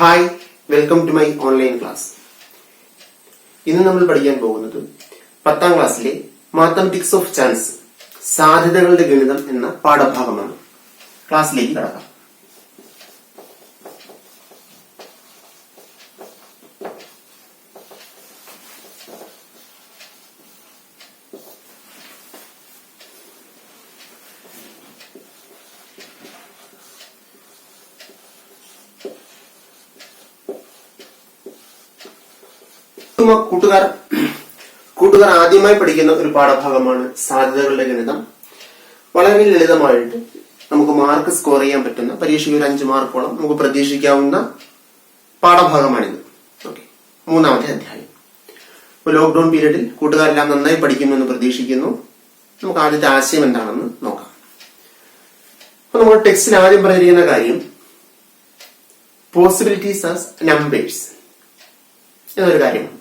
Hi, welcome to my online class. ഇന്ന് നമ്മൾ പഠിക്കാൻ പോകുന്നത് 10ാം ക്ലാസ്സിലെ മാത്തമാറ്റിക്സ് ഓഫ് ചാൻസ്, സാധ്യതകളുടെ ഗണിതം എന്ന പാഠഭാഗമാണ്. ക്ലാസ്സിലേക്ക് കടക്കാം. കൂട്ടുകാർ ആദ്യമായി പഠിക്കുന്ന ഒരു പാഠഭാഗമാണ് സാധ്യതകളുടെ ഗണിതം. വളരെ ലളിതമായിട്ട് നമുക്ക് മാർക്ക് സ്കോർ ചെയ്യാൻ പറ്റുന്ന, പരീക്ഷയ്ക്ക് ഒരു 5 മാർക്കോളം നമുക്ക് പ്രതീക്ഷിക്കാവുന്ന പാഠഭാഗമാണിത്. ഓക്കെ, 3ാമത്തെ അധ്യായം. ഇപ്പോൾ ലോക്ക്ഡൌൺ പീരീഡിൽ കൂട്ടുകാരെല്ലാം നന്നായി പഠിക്കുമെന്ന് പ്രതീക്ഷിക്കുന്നു. നമുക്ക് ആദ്യത്തെ ആശയം എന്താണെന്ന് നോക്കാം. അപ്പൊ നമ്മൾ ടെക്സ്റ്റിൽ ആദ്യം പറഞ്ഞിരിക്കുന്ന കാര്യം പോസിബിലിറ്റീസ് ആസ് നമ്പേഴ്സ് എന്നൊരു കാര്യമാണ്.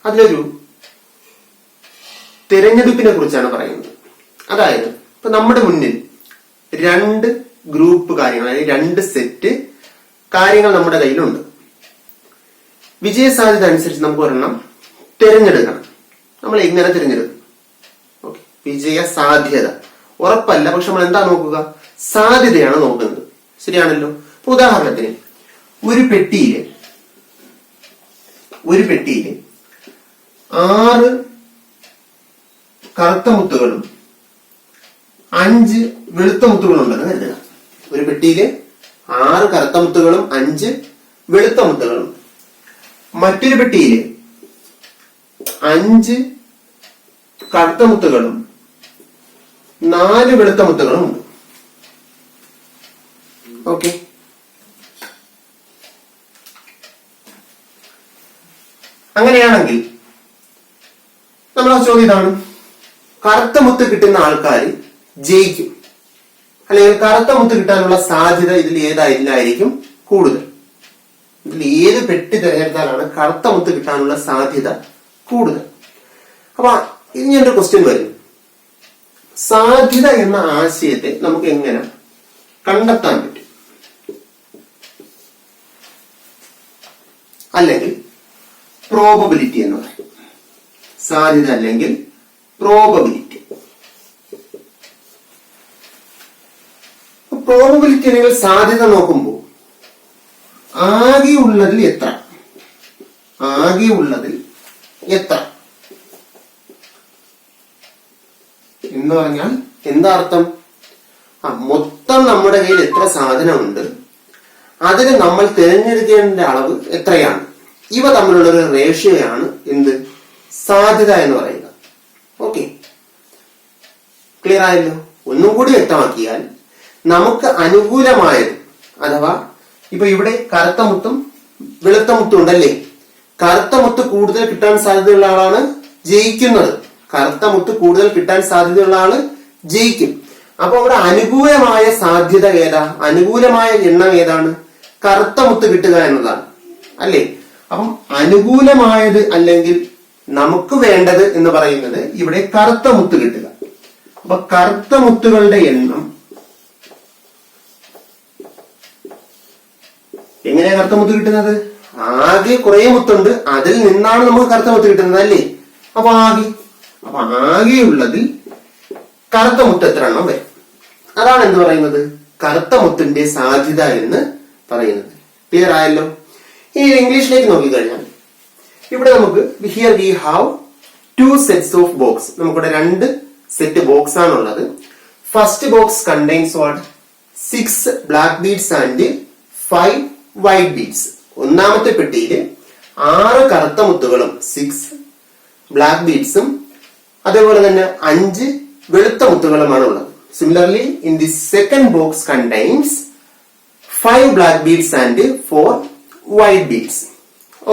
അതിലൊരു തിരഞ്ഞെടുപ്പിനെ കുറിച്ചാണ് പറയുന്നത്. അതായത് ഇപ്പൊ നമ്മുടെ മുന്നിൽ 2 ഗ്രൂപ്പ് കാര്യങ്ങൾ, അതായത് 2 സെറ്റ് കാര്യങ്ങൾ നമ്മുടെ കയ്യിലുണ്ട്. വിജയ സാധ്യത അനുസരിച്ച് നമുക്ക് ഒരെണ്ണം തിരഞ്ഞെടുക്കണം. നമ്മൾ എങ്ങനെ തിരഞ്ഞെടുക്കും? ഓക്കെ, വിജയ സാധ്യത ഉറപ്പല്ല, പക്ഷെ നമ്മൾ എന്താ നോക്കുക? സാധ്യതയാണ് നോക്കുന്നത്. ശരിയാണല്ലോ. ഇപ്പൊ ഉദാഹരണത്തിന് ഒരു പെട്ടിയില് 6 കറുത്ത മുത്തുകളും 5 വെളുത്ത മുത്തുകളും ഉണ്ടെന്ന് കരുതുക. ഒരു പെട്ടിയില് 6 കറുത്ത മുത്തുകളും 5 വെളുത്ത മുത്തുകളും. മറ്റൊരു പെട്ടിയില് 5 കറുത്ത മുത്തുകളും 4 വെളുത്ത മുത്തുകളും ഉണ്ട്. ഓക്കെ, അങ്ങനെയാണെങ്കിൽ നമ്മളെ ചോദ്യം ഇതാണ്: കറുത്ത മുത്ത് കിട്ടുന്ന ആൾക്കാർ ജയിക്കും, അല്ലെങ്കിൽ കറുത്ത മുത്ത് കിട്ടാനുള്ള സാധ്യത ഇതിൽ ഏതായിരിക്കും കൂടുതൽ? ഇതിൽ ഏത് പെട്ടി തിരഞ്ഞെടുത്താലാണ് കറുത്ത മുത്ത് കിട്ടാനുള്ള സാധ്യത കൂടുതൽ? അപ്പൊ ഇങ്ങനൊരു ക്വസ്റ്റ്യൻ വരും. സാധ്യത എന്ന ആശയത്തെ നമുക്ക് എങ്ങനെ കണ്ടെത്താൻ പറ്റും? അല്ലെങ്കിൽ പ്രോബബിലിറ്റി എന്ന് പറയും. സാധ്യത അല്ലെങ്കിൽ പ്രോബബിലിറ്റി. പ്രോബബിലിറ്റി അല്ലെങ്കിൽ സാധ്യത നോക്കുമ്പോൾ ആകെയുള്ളതിൽ എത്ര എന്ന് പറഞ്ഞാൽ എന്താ അർത്ഥം? മൊത്തം നമ്മുടെ കയ്യിൽ എത്ര സാധനമുണ്ട്, അതിന് നമ്മൾ തിരഞ്ഞെടുക്കേണ്ട അളവ് എത്രയാണ്? ഇവ തമ്മിലുള്ള ഒരു റേഷ്യോയാണ് എന്ത്? സാധ്യത എന്ന് പറയുക. ഓക്കെ, ക്ലിയർ ആയല്ലോ? ഒന്നും കൂടി വ്യക്തമാക്കിയാൽ, നമുക്ക് അനുകൂലമായത്, അഥവാ ഇപ്പൊ ഇവിടെ കറുത്ത മുത്തും വെളുത്ത മുത്തും ഉണ്ടല്ലേ, കറുത്ത മുത്ത് കൂടുതൽ കിട്ടാൻ സാധ്യതയുള്ള ആളാണ് ജയിക്കുന്നത്. കറുത്ത മുത്ത് കൂടുതൽ കിട്ടാൻ സാധ്യതയുള്ള ആള് ജയിക്കും. അപ്പൊ അവിടെ അനുകൂലമായ സാധ്യത ഏതാ? അനുകൂലമായ എണ്ണം ഏതാണ്? കറുത്ത മുത്ത് കിട്ടുക എന്നതാണ്, അല്ലേ? അപ്പം അനുകൂലമായത്, അല്ലെങ്കിൽ നമുക്ക് വേണ്ടത് എന്ന് പറയുന്നത് ഇവിടെ കറുത്ത മുത്ത് കിട്ടുക. അപ്പൊ കറുത്ത മുത്തുകളുടെ എണ്ണം എങ്ങനെയാ കറുത്ത മുത്ത് കിട്ടുന്നത്? ആകെ കുറെ മുത്തുണ്ട്, അതിൽ നിന്നാണ് നമുക്ക് കറുത്ത മുത്ത് കിട്ടുന്നത്, അല്ലേ? അപ്പൊ ആകെയുള്ളതിൽ കറുത്ത മുത്ത് എത്ര എണ്ണം വരും? അതാണ് എന്ത് പറയുന്നത്? കറുത്ത മുത്തിന്റെ സാധ്യത എന്ന് പറയുന്നത്. ക്ലിയർ ആയല്ലോ? ഇനി ഇംഗ്ലീഷിലേക്ക് നോക്കിക്കഴിഞ്ഞാൽ ഇവിടെ നമുക്ക് here we have 2 sets of box. നമുക്കിവിടെ 2 സെറ്റ് ബോക്സ് ആണുള്ളത്. First box contains what? 6 black beads and 5 white beads. ഒന്നാമത്തെ പെട്ടിയില് 6 കറുത്ത മുത്തുകളും 6 ബ്ലാക്ക് ബീഡ്സും അതേപോലെ തന്നെ 5 വെളുത്ത മുത്തുകളുമാണ് ഉള്ളത്. Similarly in the second box contains 5 black beads and 4 white beads.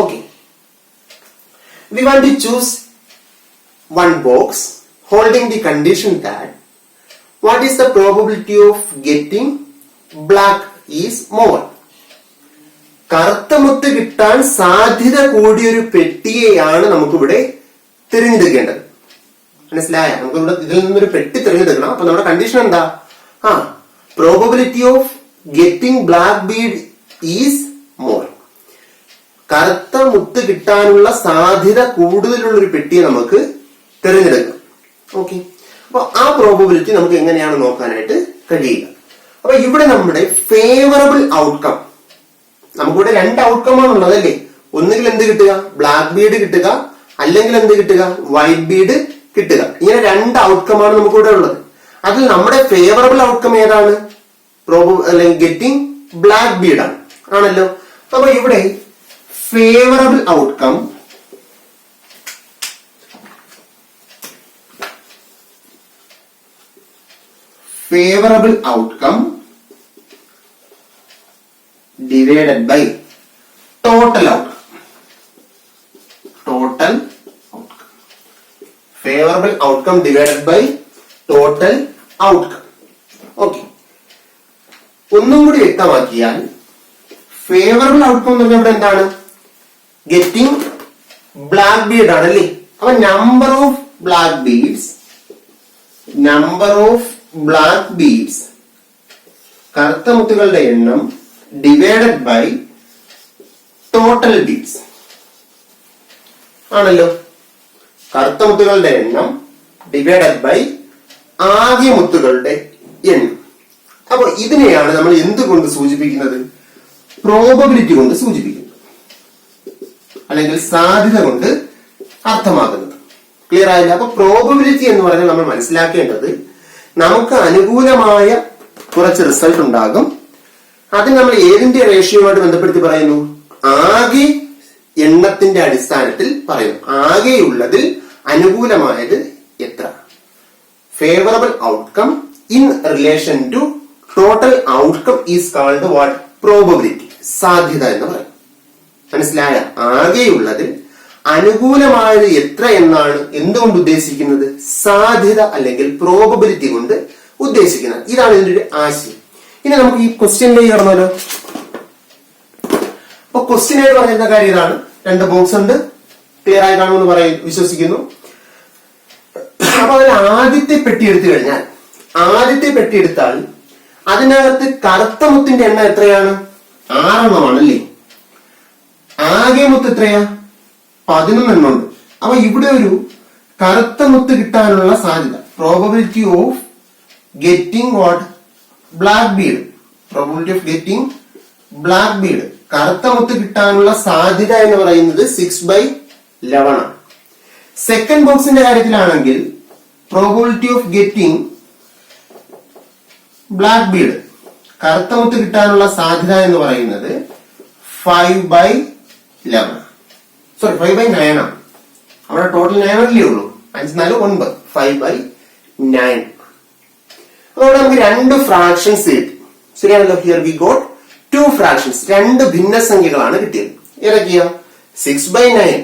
Okay, we want to choose one box holding the condition that what is the probability of getting black is more. കറുത്ത മുത്ത് കിട്ടാൻ സാധ്യത കൂടിയൊരു പെട്ടിയെയാണ് നമുക്കിവിടെ തിരഞ്ഞെടുക്കേണ്ടത്. മനസ്സിലായ? നമുക്കിവിടെ ഇതിൽ നിന്നൊരു പെട്ടി തിരഞ്ഞെടുക്കണം. അപ്പൊ നമ്മുടെ കണ്ടീഷൻ എന്താ? Probability of getting black Bede is more. കിട്ടാനുള്ള സാധ്യത കൂടുതലുള്ള ഒരു പെട്ടിയെ നമുക്ക് തിരഞ്ഞെടുക്കാം. ഓക്കെ, അപ്പൊ ആ പ്രോബബിലിറ്റി നമുക്ക് എങ്ങനെയാണ് നോക്കാനായിട്ട് കഴിയുക. അപ്പൊ ഇവിടെ നമ്മുടെ ഫേവറബിൾ ഔട്ട്കം, നമുക്കിവിടെ 2 ഔട്ട്കം ആണുള്ളത് അല്ലേ. ഒന്നുകിൽ എന്ത് കിട്ടുക, ബ്ലാക്ക് ബീഡ് കിട്ടുക, അല്ലെങ്കിൽ എന്ത് കിട്ടുക, വൈറ്റ് ബീഡ് കിട്ടുക. ഇങ്ങനെ 2 ഔട്ട്കം ആണ് നമുക്കിവിടെ ഉള്ളത്. അതിൽ നമ്മുടെ ഫേവറബിൾ ഔട്ട്കം ഏതാണ്? അല്ലെങ്കിൽ ഗെറ്റിംഗ് ബ്ലാക്ക് ബീഡ് ആണ്, ആണല്ലോ. അപ്പൊ ഇവിടെ favourable outcome divided by total outcome. Favourable outcome divided by total outcome. Okay, ഒന്നും കൂടി വ്യക്തമാക്കിയാൽ ഫേവറബിൾ ഔട്ട്കം എന്ന് പറഞ്ഞാൽ ഇവിടെ എന്താണ്? ഗെറ്റിംഗ് ബ്ലാക്ക് ബീഡ് ആണല്ലേ. അപ്പൊ നമ്പർ ഓഫ് ബ്ലാക്ക് ബീഡ്സ് കറുത്ത മുത്തുകളുടെ എണ്ണം ഡിവൈഡഡ് ബൈ ടോട്ടൽ ബീഡ്സ് ആണല്ലോ. കറുത്ത മുത്തുകളുടെ എണ്ണം ഡിവൈഡഡ് ബൈ ആകെ മുത്തുകളുടെ എണ്ണം. അപ്പൊ ഇതിനെയാണ് നമ്മൾ എന്തുകൊണ്ട് സൂചിപ്പിക്കുന്നത്? പ്രോബബിലിറ്റി കൊണ്ട് സൂചിപ്പിക്കുന്നത്, അല്ലെങ്കിൽ സാധ്യത കൊണ്ട് അർത്ഥമാക്കുന്നത്. ക്ലിയർ ആയില്ല? അപ്പൊ പ്രോബബിലിറ്റി എന്ന് പറഞ്ഞാൽ നമ്മൾ മനസ്സിലാക്കേണ്ടത്, നമുക്ക് അനുകൂലമായ കുറച്ച് റിസൾട്ട് ഉണ്ടാകും. അത് നമ്മൾ ഏതിന്റെ റേഷ്യോയുമായിട്ട് ബന്ധപ്പെടുത്തി പറയുന്നു? ആകെ എണ്ണത്തിന്റെ അടിസ്ഥാനത്തിൽ പറയുന്നു. ആകെയുള്ളതിൽ അനുകൂലമായത് എത്ര? Favourable outcome in relation to total outcome is called what? Probability, സാധ്യത എന്ന് പറയും. മനസ്സിലായ? ആകെയുള്ളതിൽ അനുകൂലമായത് എത്ര എന്നാണ് എന്തുകൊണ്ട് ഉദ്ദേശിക്കുന്നത്? സാധ്യത അല്ലെങ്കിൽ പ്രോബബിലിറ്റി കൊണ്ട് ഉദ്ദേശിക്കുന്നത്. ഇതാണ് ഇതിന്റെ ഒരു ആശയം. ഇനി നമുക്ക് ഈ ക്വസ്റ്റ്യനിലേക്ക് കടന്നാലോ. അപ്പൊ ക്വസ്റ്റ്യൻ ആയിട്ട് പറയുന്ന കാര്യം ഇതാണ്. 2 ബോക്സ് ഉണ്ട്, ക്ലിയർ ആയി കാണുമെന്ന് വിശ്വസിക്കുന്നു. അപ്പൊ അതിൽ ആദ്യത്തെ പെട്ടി എടുത്തു കഴിഞ്ഞാൽ, അതിനകത്ത് കറുത്ത മുത്തിന്റെ എണ്ണം എത്രയാണ്? 6 എണ്ണമാണല്ലേ. ആകെ മുത്ത് എത്രയാ? 11 എണ്ണമുണ്ട്. അപ്പൊ ഇവിടെ ഒരു കറുത്ത മുത്ത് കിട്ടാനുള്ള സാധ്യത, probability of getting what? Black Bede. കറുത്ത മുത്ത് കിട്ടാനുള്ള സാധ്യത എന്ന് പറയുന്നത് 6/11 ആണ്. സെക്കൻഡ് ബോക്സിന്റെ കാര്യത്തിലാണെങ്കിൽ probability of getting black Bede, കറുത്ത മുത്ത് കിട്ടാനുള്ള സാധ്യത എന്ന് പറയുന്നത് 5/11. സോറി, 5/9 ആണ്. അവിടെ ടോട്ടൽ 9 അല്ലേ ഉള്ളൂ. 5 4 9, 5/9. അതോടെ നമുക്ക് 2 ഫ്രാക്ഷൻസ് കിട്ടി. ശരിയാണല്ലോ. Here we got 2 fractions. 2 ഭിന്നസംഖ്യകളാണ് കിട്ടിയത്. ഏതൊക്കെയാ? 6/9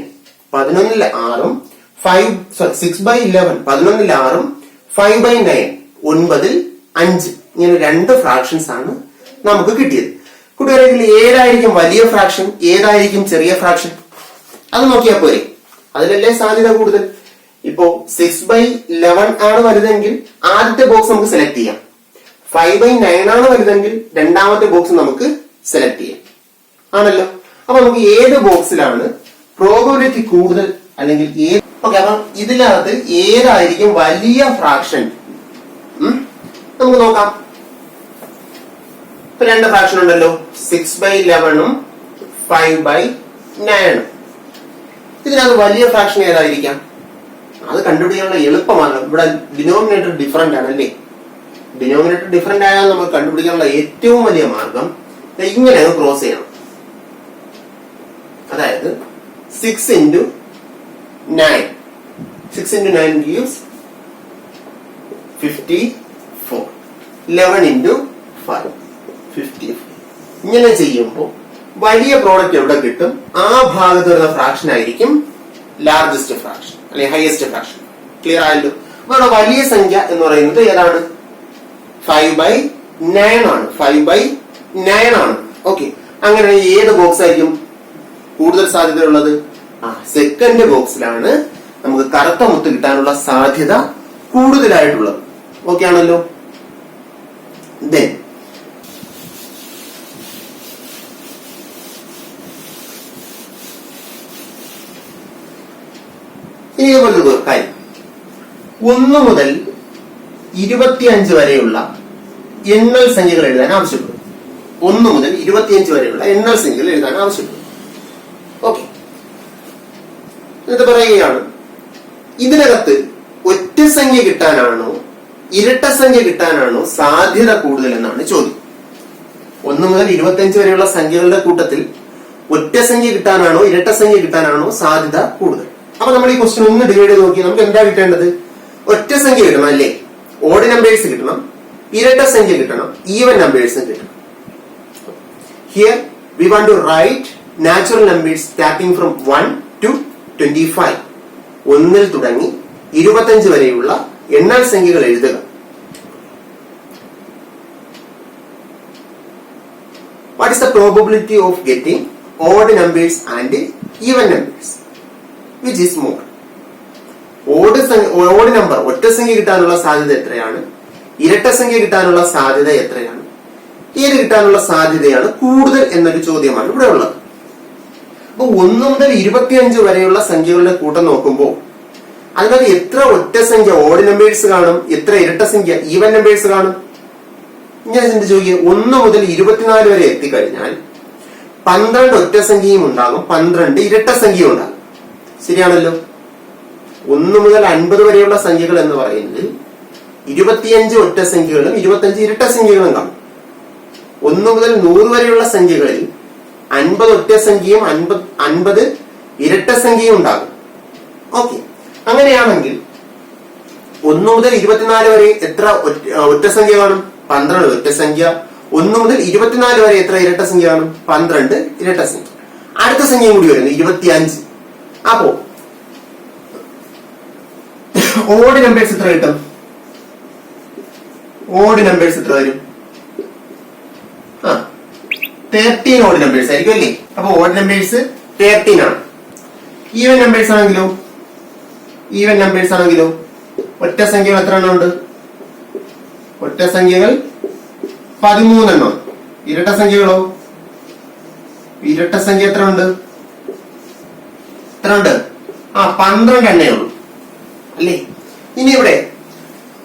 11ൽ 6ഉം 6/11 11ൽ 6ഉം 5/9 9ൽ 5. ഇങ്ങനെ 2 ഫ്രാക്ഷൻസ് ആണ് നമുക്ക് കിട്ടിയത്. കൂട്ടുകാരെങ്കിൽ ഏതായിരിക്കും വലിയ ഫ്രാക്ഷൻ, ഏതായിരിക്കും ചെറിയ ഫ്രാക്ഷൻ? അത് നോക്കിയാൽ പോരെ. അതിലല്ലേ സാധ്യത കൂടുതൽ. ഇപ്പോ 6/11 ആണ് വലുതെങ്കിൽ ആദ്യത്തെ ബോക്സ് നമുക്ക് സെലക്ട് ചെയ്യാം. 5/9 ആണ് വലുതെങ്കിൽ രണ്ടാമത്തെ ബോക്സ് നമുക്ക് സെലക്ട് ചെയ്യാം, ആണല്ലോ. അപ്പൊ നമുക്ക് ഏത് ബോക്സിലാണ് പ്രോബബിലിറ്റി കൂടുതൽ, അല്ലെങ്കിൽ ഓക്കെ, അപ്പൊ ഇതിനകത്ത് ഏതായിരിക്കും വലിയ ഫ്രാക്ഷൻ നമുക്ക് നോക്കാം. ഇപ്പൊ 2 ഫ്രാക്ഷൻ ഉണ്ടല്ലോ, 6/11ഉം 5/9. ഇതിനകത്ത് വലിയ ഫ്രാക്ഷൻ ഏതായിരിക്കാം? അത് കണ്ടുപിടിക്കാനുള്ള എളുപ്പമാണ്. ഇവിടെ ഡിനോമിനേറ്റർ ഡിഫറെന്റ് ആണ് അല്ലേ. ഡിനോമിനേറ്റർ ഡിഫറെന്റ് ആയാൽ നമുക്ക് കണ്ടുപിടിക്കാനുള്ള ഏറ്റവും വലിയ മാർഗം ഇങ്ങനെ ക്രോസ് ചെയ്യണം. അതായത് 6 into 9 gives 54. 11 into 5 54. ഇങ്ങനെ ചെയ്യുമ്പോൾ വലിയ പ്രോഡക്റ്റ് എവിടെ കിട്ടും? ആ ഭാഗത്ത് വരുന്ന ഫ്രാക്ഷൻ ആയിരിക്കും ലാർജസ്റ്റ് ഫ്രാക്ഷൻ അല്ലെങ്കിൽ ഹയസ്റ്റ് ഫ്രാക്ഷൻ. ക്ലിയർ ആയല്ലോ. ഇവിടെ വലിയ സംഖ്യ എന്ന് പറയുന്നത് ഏതാണ്? 5/9 ആണ്. 5/9 ആണ്. ഓക്കെ, അങ്ങനെ ഏത് ബോക്സ് ആയിരിക്കും കൂടുതൽ സാധ്യതയുള്ളത്? സെക്കൻഡ് ബോക്സിലാണ് നമുക്ക് കറുത്ത മുത്ത് കിട്ടാനുള്ള സാധ്യത കൂടുതലായിട്ടുള്ളത്. ഓക്കെ ആണല്ലോ. ദെൻ ഇനി ഇതുപോലൊരു കാര്യം, 1 മുതൽ 25 വരെയുള്ള എണ്ണൽ സംഖ്യകൾ എഴുതാൻ ആവശ്യപ്പെടും. 1 മുതൽ 25 വരെയുള്ള എണ്ണൽ സംഖ്യകൾ എഴുതാൻ ആവശ്യപ്പെടും. ഓക്കെ, എന്നിട്ട് പറയുകയാണ്, ഇതിനകത്ത് ഒറ്റ സംഖ്യ കിട്ടാനാണോ ഇരട്ട സംഖ്യ കിട്ടാനാണോ സാധ്യത കൂടുതൽ എന്നാണ് ചോദ്യം. 1 മുതൽ 25 വരെയുള്ള സംഖ്യകളുടെ കൂട്ടത്തിൽ ഒറ്റ സംഖ്യ കിട്ടാനാണോ ഇരട്ട സംഖ്യ കിട്ടാനാണോ സാധ്യത കൂടുതൽ? അപ്പൊ നമ്മൾ ഈ ക്വസ്റ്റ്യൻ ഒന്ന് ഡിവൈഡ് ചെയ്ത് നോക്കി, നമുക്ക് എന്താ കിട്ടേണ്ടത്? ഒറ്റ സംഖ്യ കിട്ടണം അല്ലേ, ഓഡ് നമ്പേഴ്സ് കിട്ടണം, ഇരട്ട സംഖ്യ കിട്ടണം, ഈവൻ നമ്പേഴ്സും കിട്ടണം. Here we want to write natural numbers starting from 1 to 25. 1 തുടങ്ങി 25 വരെയുള്ള എണ്ണൽ സംഖ്യകൾ എഴുതുക. What is the probability of getting odd numbers and even numbers? Which is more? Odd number ഒറ്റ സംഖ്യ കിട്ടാനുള്ള സാധ്യത എത്രയാണ്, ഇരട്ട സംഖ്യ കിട്ടാനുള്ള സാധ്യത എത്രയാണ്, ഏത് കിട്ടാനുള്ള സാധ്യതയാണ് കൂടുതൽ എന്നൊരു ചോദ്യമാണ് ഇവിടെ ഉള്ളത്. അപ്പൊ 1 മുതൽ 25 വരെയുള്ള സംഖ്യകളുടെ കൂട്ടം നോക്കുമ്പോൾ അതിനകത്ത് എത്ര ഒറ്റ സംഖ്യ ഓഡ് നമ്പേഴ്സ് കാണും, എത്ര ഇരട്ട സംഖ്യ ഈവൻ നമ്പേഴ്സ് കാണും? ഞാൻ ചിന്തിച്ചു നോക്കിയ 1 മുതൽ 24 വരെ എത്തിക്കഴിഞ്ഞാൽ 12 ഒറ്റ സംഖ്യയും ഉണ്ടാകും, 12 ഇരട്ട സംഖ്യയും ഉണ്ടാകും. ശരിയാണല്ലോ. 1 മുതൽ 50 വരെയുള്ള സംഖ്യകൾ എന്ന് പറയുന്നത് 25 ഒറ്റ സംഖ്യകളും 25 ഇരട്ട സംഖ്യകളും കാണും. 1 മുതൽ 100 വരെയുള്ള സംഖ്യകളിൽ 50 ഒറ്റ സംഖ്യയും 50 ഇരട്ട സംഖ്യയും ഉണ്ടാകും. ഓക്കെ, അങ്ങനെയാണെങ്കിൽ 1 മുതൽ 24 വരെ എത്ര ഒറ്റ സംഖ്യ കാണും? 12 ഒറ്റ സംഖ്യ. 1 മുതൽ 24 വരെ എത്ര ഇരട്ട സംഖ്യ കാണും? 12 ഇരട്ട സംഖ്യ. അടുത്ത സംഖ്യയും കൂടി വരുന്നു 25. അപ്പോ ഓഡ് നമ്പേഴ്സ് എത്ര കിട്ടും? ഓഡ് നമ്പേഴ്സ് എത്ര വരും? 13 ഓഡ് നമ്പേഴ്സ് ആയിരിക്കും അല്ലേ. അപ്പൊ ഓഡ് നമ്പേഴ്സ് 13 ആണ്. ഈവൻ നമ്പേഴ്സ് ആണെങ്കിലോ? ഈവൻ നമ്പേഴ്സ് ആണെങ്കിലോ ഒറ്റ സംഖ്യകൾ എത്ര എണ്ണം ഉണ്ട്? ഒറ്റ സംഖ്യകൾ 13 എണ്ണം. ഇരട്ട സംഖ്യകളോ? ഇരട്ട സംഖ്യ എത്ര ഉണ്ട്? എത്ര ഉണ്ട്? 12 എണ്ണേ ഉള്ളൂ അല്ലേ. ഇനി ഇവിടെ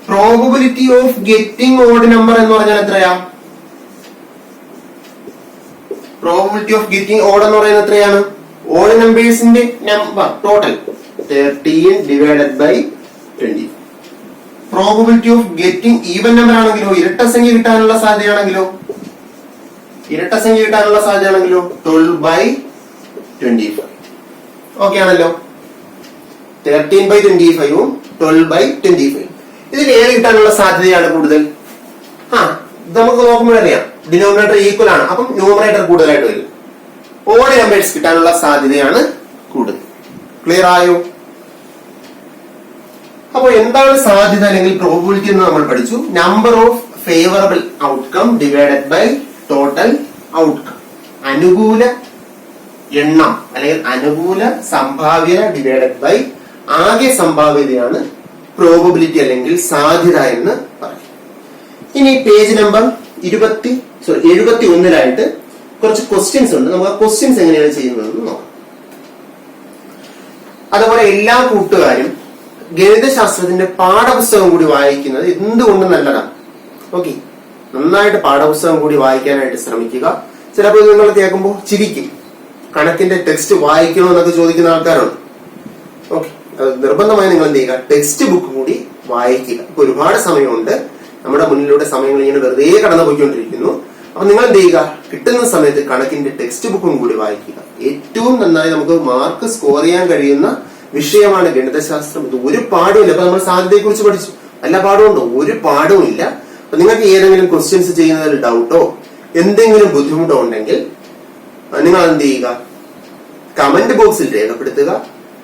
probability of getting odd number എന്ന് പറഞ്ഞാൽ എത്രയാ? പ്രോബബിലിറ്റി ഓഫ് ഗെറ്റിംഗ് ഓഡ് എന്ന് പറയുന്നത് എത്രയാണ്? ഓഡ് നമ്പേഴ്സിന്റെ number total 13 divided by 20. Probability of getting even number ആണെങ്കിലോ, ഇരട്ട സംഖ്യ കിട്ടാനുള്ള സാധ്യതയാണെങ്കിലോ, ഇരട്ട സംഖ്യ കിട്ടാനുള്ള സാധ്യതയാണെങ്കിലോ 12 ബൈ 25. ഓക്കെ ആണല്ലോ. 13 ബൈ 25ഉം 12 ബൈ 25. ഇതിൽ ഏത് കിട്ടാനുള്ള സാധ്യതയാണ് കൂടുതൽ? ഇത് നമുക്ക് നോക്കുമ്പോഴറിയാം ഡിനോമിനേറ്റർ ഈക്വൽ ആണ്, അപ്പം ന്യൂമറേറ്റർ കൂടുതലായിട്ട് വരും. ഓഡ് നമ്പേഴ്സ് കിട്ടാനുള്ള സാധ്യതയാണ് കൂടുതൽ. ക്ലിയർ ആയോ? അപ്പൊ എന്താണ് സാധ്യത അല്ലെങ്കിൽ പ്രോബബിലിറ്റി എന്ന് നമ്മൾ പഠിച്ചു. Number of favourable outcome divided by total outcome. അനുകൂല എണ്ണം അല്ലെങ്കിൽ അനുകൂല സംഭാവ്യത ഡിവൈഡഡ് ബൈ ആകെ സംഭാവ്യതയാണ് പ്രോബബിലിറ്റി അല്ലെങ്കിൽ സാധ്യത എന്ന് പറയും. ഇനി പേജ് നമ്പർ 71 കുറച്ച് ക്വസ്റ്റ്യൻസ് ഉണ്ട്. നമുക്ക് ആ ക്വസ്റ്റ്യൻസ് എങ്ങനെയാണ് ചെയ്യുന്നതെന്ന് നോക്കാം. അതുപോലെ എല്ലാ കൂട്ടുകാരും ഗണിതശാസ്ത്രത്തിന്റെ പാഠപുസ്തകം കൂടി വായിക്കുന്നത് എന്തുകൊണ്ടും നല്ലതാണ്. ഓക്കെ, നന്നായിട്ട് പാഠപുസ്തകം കൂടി വായിക്കാനായിട്ട് ശ്രമിക്കുക. ചിലപ്പോൾ നിങ്ങൾ കേൾക്കുമ്പോൾ ചിരിക്കും, കണക്കിന്റെ ടെക്സ്റ്റ് വായിക്കണോ എന്നൊക്കെ ചോദിക്കുന്ന ആൾക്കാരുണ്ട്. ഓക്കെ, അത് നിർബന്ധമായി നിങ്ങൾ എന്ത് ചെയ്യുക, ടെക്സ്റ്റ് ബുക്ക് കൂടി വായിക്കുക. ഇപ്പൊ ഒരുപാട് സമയമുണ്ട്, നമ്മുടെ മുന്നിലൂടെ സമയങ്ങൾ ഇങ്ങനെ വെറുതെ കടന്നു പോയിക്കൊണ്ടിരിക്കുന്നു. അപ്പൊ നിങ്ങൾ എന്ത് ചെയ്യുക, കിട്ടുന്ന സമയത്ത് കണക്കിന്റെ ടെക്സ്റ്റ് ബുക്കും കൂടി വായിക്കുക. ഏറ്റവും നന്നായി നമുക്ക് മാർക്ക് സ്കോർ ചെയ്യാൻ കഴിയുന്ന വിഷയമാണ് ഗണിതശാസ്ത്രം. ഇത് ഒരു പാടുമില്ല. അപ്പൊ നമ്മൾ സാധ്യതയെ കുറിച്ച് പഠിച്ചു, നല്ല പാഠമുണ്ടോ? ഒരു പാഠവും ഇല്ല. അപ്പൊ നിങ്ങൾക്ക് ഏതെങ്കിലും ക്വസ്റ്റ്യൻസ് ചെയ്യുന്നതിൽ ഡൗട്ടോ എന്തെങ്കിലും ബുദ്ധിമുട്ടോ ഉണ്ടെങ്കിൽ നിങ്ങൾ എന്ത് ചെയ്യുക, കമന്റ് ബോക്സിൽ രേഖപ്പെടുത്തുക.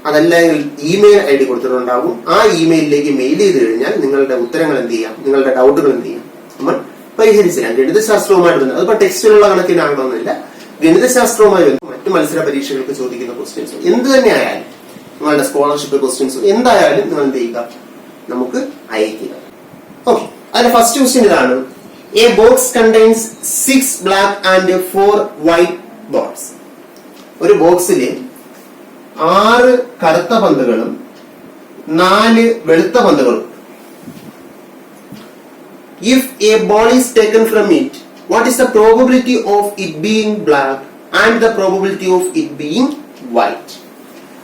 അതല്ലെങ്കിൽ ഇമെയിൽ ID കൊടുത്തിട്ടുണ്ടാകും. ആ ഇമെയിലിലേക്ക് മെയിൽ ചെയ്ത് കഴിഞ്ഞാൽ നിങ്ങളുടെ ഉത്തരങ്ങൾ എന്ത് ചെയ്യാം, നിങ്ങളുടെ ഡൗട്ടുകൾ എന്ത് ചെയ്യാം, നമ്മൾ പരിഹരിച്ചില്ല. ഗണിതശാസ്ത്രവുമായിട്ട് ബന്ധം, അതിപ്പോ ടെക്സ്റ്റിലുള്ള കണക്കിനാകണമെന്നില്ല, ഗണിതശാസ്ത്രവുമായി മറ്റു മത്സര പരീക്ഷകൾക്ക് ചോദിക്കുന്ന ക്വസ്റ്റ്യൻസ് എന്ത് തന്നെ ആയാലും, നിങ്ങളുടെ സ്കോളർഷിപ്പ് ക്വസ്റ്റ്യൻസും എന്തായാലും നിങ്ങൾ എന്ത് ചെയ്യുക, നമുക്ക് അയക്കുക. ഓക്കെ, അതിന്റെ ഫസ്റ്റ് ക്വസ്റ്റ്യൻ ഇതാണ്. A box contains 6 black and 4 white balls. ഒരു ബോക്സിൽ 6 കറുത്ത പന്തുകളും 4 വെളുത്ത പന്തുകളും. If a ball is taken from it, what is the probability of it being black and the probability of it being white?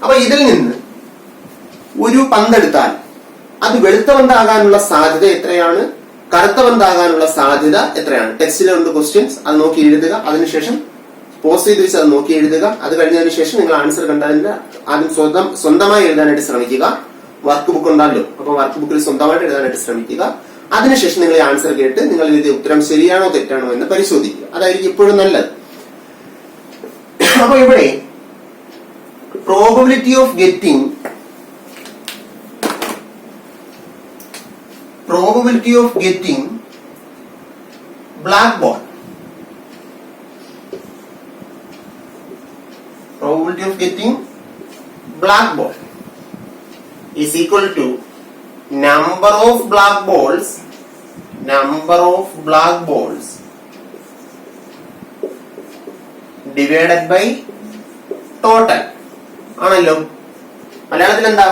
അപ്പൊ ഇതിൽ നിന്ന് ഒരു പന്തെടുത്താൽ അത് വെളുത്ത പന്താകാനുള്ള സാധ്യത എത്രയാണ്, കറുത്ത പന്താകാനുള്ള സാധ്യത എത്രയാണ്? ടെക്സ്റ്റിലുണ്ട് ക്വസ്റ്റ്യൻസ്, അത് നോക്കി എഴുതുക. അതിനുശേഷം പോസ്റ്റ് ചെയ്ത് വെച്ച് അത് നോക്കി എഴുതുക. അത് കഴിഞ്ഞതിന് ശേഷം നിങ്ങൾ ആൻസർ കണ്ടതിന്റെ ആദ്യം സ്വന്തമായി എഴുതാനായിട്ട് ശ്രമിക്കുക. വർക്ക് ബുക്ക് ഉണ്ടല്ലോ, അപ്പൊ വർക്ക് ബുക്കിൽ സ്വന്തമായിട്ട് എഴുതാനായിട്ട് ശ്രമിക്കുക. അതിനുശേഷം നിങ്ങൾ ഈ ആൻസർ കേട്ട് നിങ്ങൾ എഴുതിയ ഉത്തരം ശരിയാണോ തെറ്റാണോ എന്ന് പരിശോധിക്കുക. അതായിരിക്കും ഇപ്പോഴും നല്ലത്. അപ്പൊ ഇവിടെ probability of getting black ball, probability of getting black ball is equal to number of black balls divided by total. ആണല്ലോ. മലയാളത്തിൽ എന്താ?